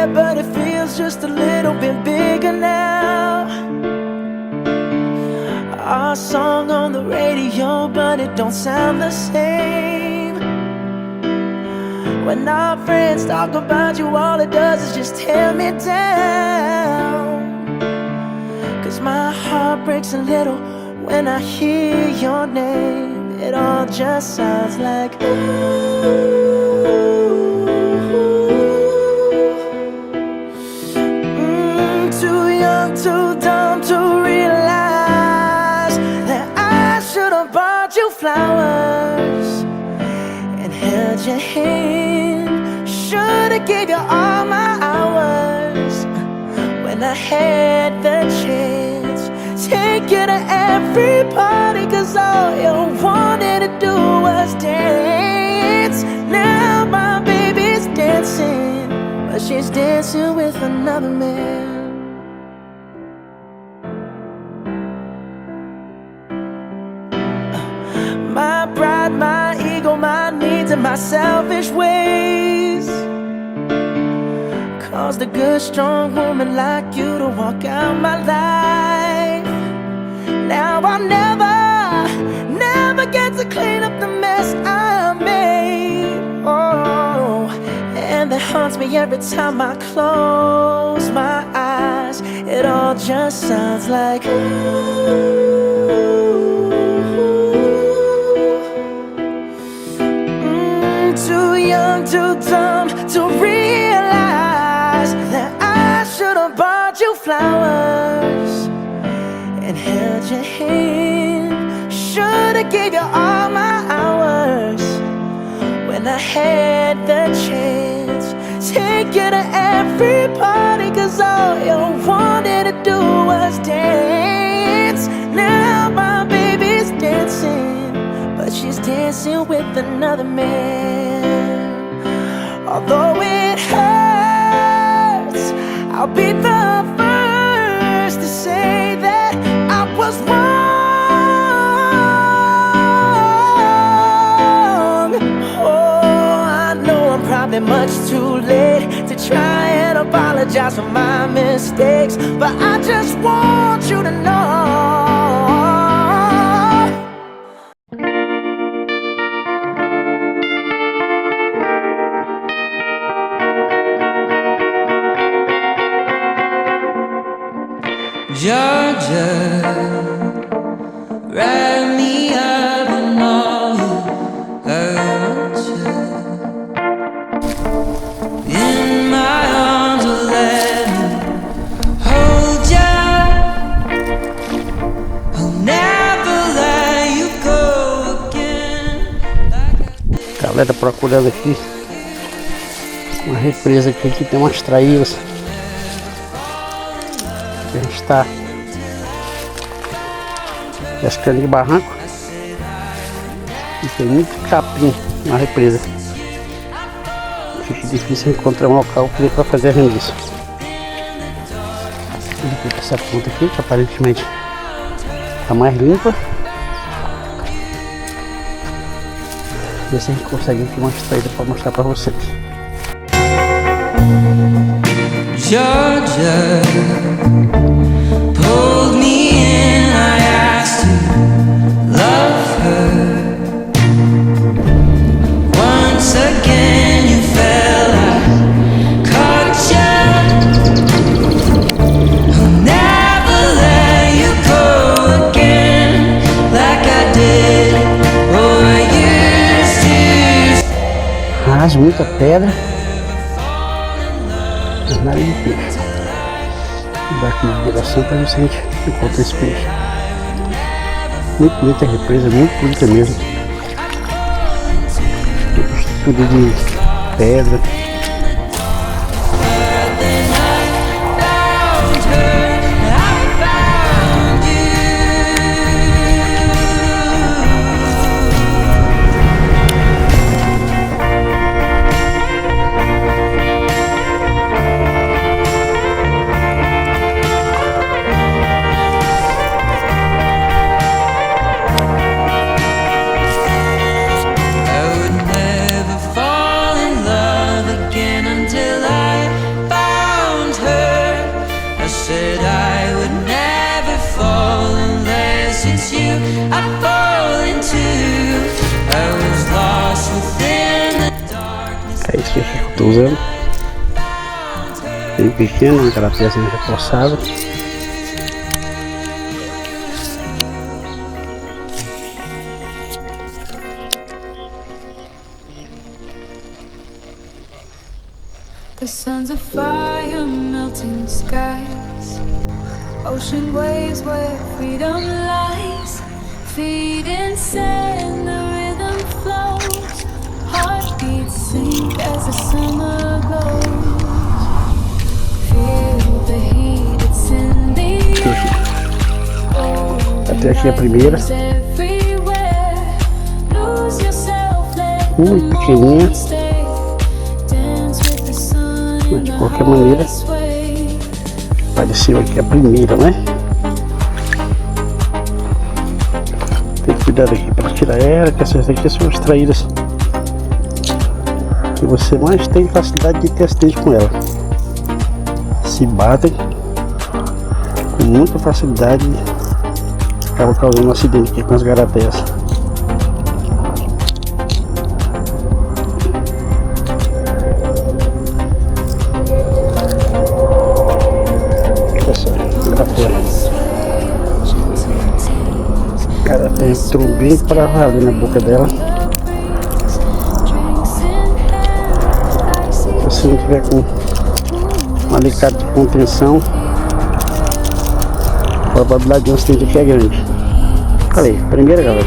there, but it feels just a little bit bigger now. Our song on the radio, but it don't sound the same. When our friends talk about you, all it does is just tear me down. 'Cause my heart breaks a little when I hear your name. It all just sounds like too young, too dumb to realize that I should have bought you flowers and held your hand. Should have gave you all my hours when I had the chance. Take you to every party, 'cause all you wanted to do was dance. Now my baby's dancing, but she's dancing with another man. My pride, my ego, my needs, and my selfish ways caused a good, strong woman like you to walk out my life. Now I'll never get to clean up the mess I made. Oh, and that haunts me every time I close my eyes. It all just sounds like too young, too dumb to realize that I should have bought you flowers and held your hand. Should have gave you all my hours when I had the chance. Take you to every party, 'cause all you wanted to do was dance. Now my baby's dancing, but she's dancing with another man. Although it hurts, I'll be the first to say that I was wrong. Oh, I know I'm probably much too late to try and apologize for my mistakes, but I just want you to know. Georgia, wrap me up in all I want you. In my arms, oh, let me hold ya. I'll never let you go again. Galera procurando aqui uma represa aqui que tem umas traíras. A gente está pescando de barranco e tem muito capim na represa. Fica difícil encontrar um local para fazer a remissa. Vou pegar essa ponta aqui que aparentemente está mais limpa. Ver se a gente consegue aqui uma extraída para mostrar para vocês. Georgia pulled me in, I asked to love her. Once again you fell, I caught ya. I'll never let you go again, like I did or used to. Rasga muita pedra, mas nada de peixe. Vou dar aqui uma direção para ver se a gente encontra esse peixe. Muito bonita a represa, muito bonita mesmo. Tudo de pedra. I would never fall in love again. it's you I fall into. I was lost within the darkness. É isso aqui que eu tô usando. Bem pequeno, aquela pecinha reforçada. The sons of fire melting skies, ocean waves where freedom lies, feet in sand, the rhythm flows, heartbeats sink as the summer glows. Feel the heat, it's in the air. Até aqui a primeira. Muito pequenininha. Mas de qualquer maneira, apareceu aqui a primeira, né? Tem que cuidar aqui para tirar ela, que essas aqui são as traíras que você mais tem facilidade de ter acidente com ela. Se batem com muita facilidade, acaba causando um acidente aqui com as garapés. Cara, entrou bem para valer na boca dela. Se você não tiver com um alicate de contenção, a probabilidade de um acidente aqui é grande. Falei, primeira, galera,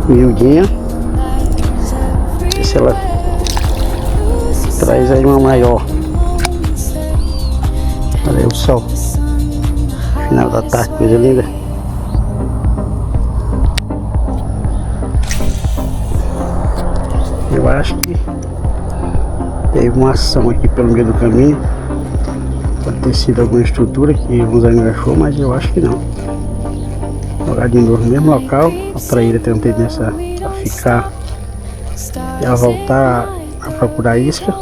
miudinha. Se ela traz aí uma maior. Olha aí o sol, final da tarde, coisa linda. Eu acho que teve uma ação aqui pelo meio do caminho. Pode ter sido alguma estrutura que nos enganchou, mas eu acho que não. Jogar de novo no mesmo local. A traíra tem uma tendência a ficar e a voltar a procurar isca.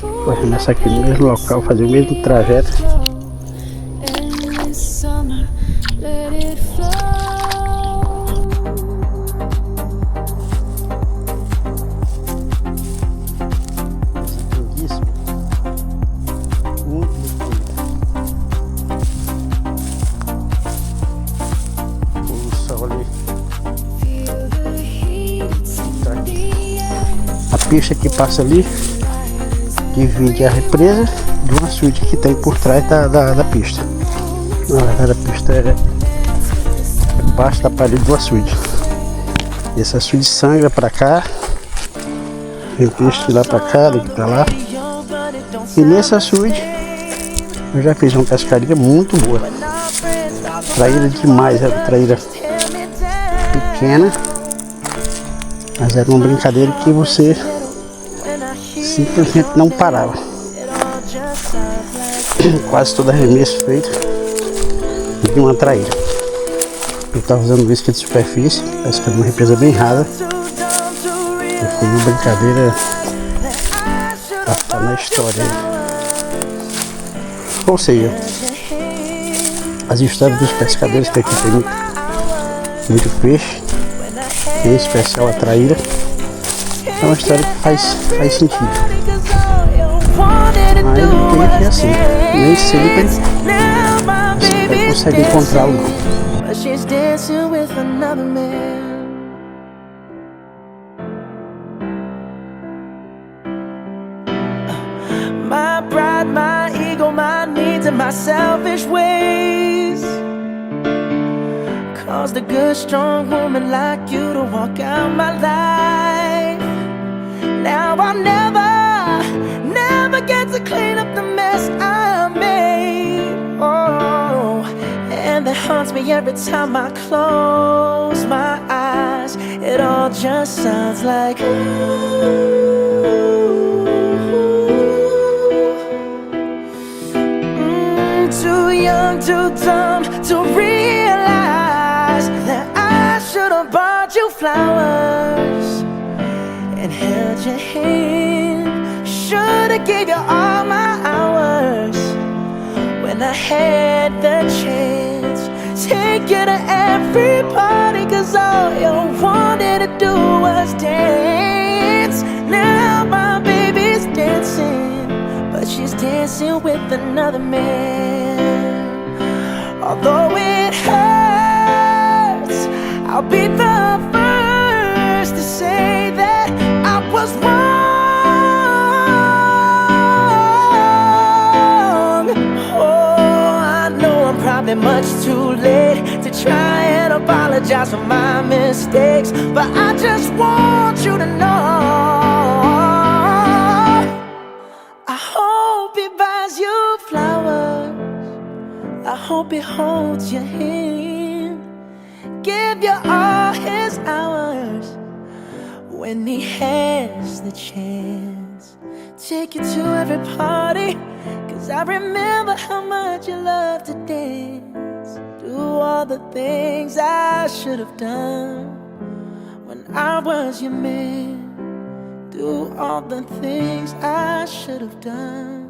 Vou arremessar aqui no mesmo local, fazer o mesmo trajeto. A pista que passa ali divide a represa de um açude que tem por trás da pista. Na verdade, a pista é debaixo da parede do açude. Esse açude sangra para cá, tem peixe de lá para cá, daqui para lá. E nesse açude eu já fiz uma pescaria muito boa. Traíra demais, era traíra pequena, mas era uma brincadeira que você simplesmente não parava. Quase todo arremesso feito de uma traíra. Eu estava usando isca de superfície, pescando uma represa bem rasa. E foi uma brincadeira pra ficar na história. Ou seja, as histórias dos pescadores, que aqui tem muito peixe, em especial a traíra, é uma história que faz sentido. Mas tem que ser assim, nem sempre você consegue encontrar algo. My pride, my ego, my needs and my selfish ways caused a good, strong woman like you to walk out my life. Now I'll never get to clean up the mess I made. Oh, and that haunts me every time I close my eyes. It all just sounds like too young, too dumb to realize that I should have bought you flowers and held your hand. Should have gave you all my hours when I had the chance. Take take you to every party, 'cause all you wanted to do was dance. Now my baby's dancing, but she's dancing with another man. Although it hurts, I'll be the first to say that I was wrong. Oh, I know I'm probably much too late to try and apologize for my mistakes, but I just want you to know, I hope he buys you flowers, I hope he holds your hand, give you all his hours when he has the chance. Take you to every party, 'cause I remember how much you loved to dance. Do all the things I should have done when I was your man. Do all the things I should have done.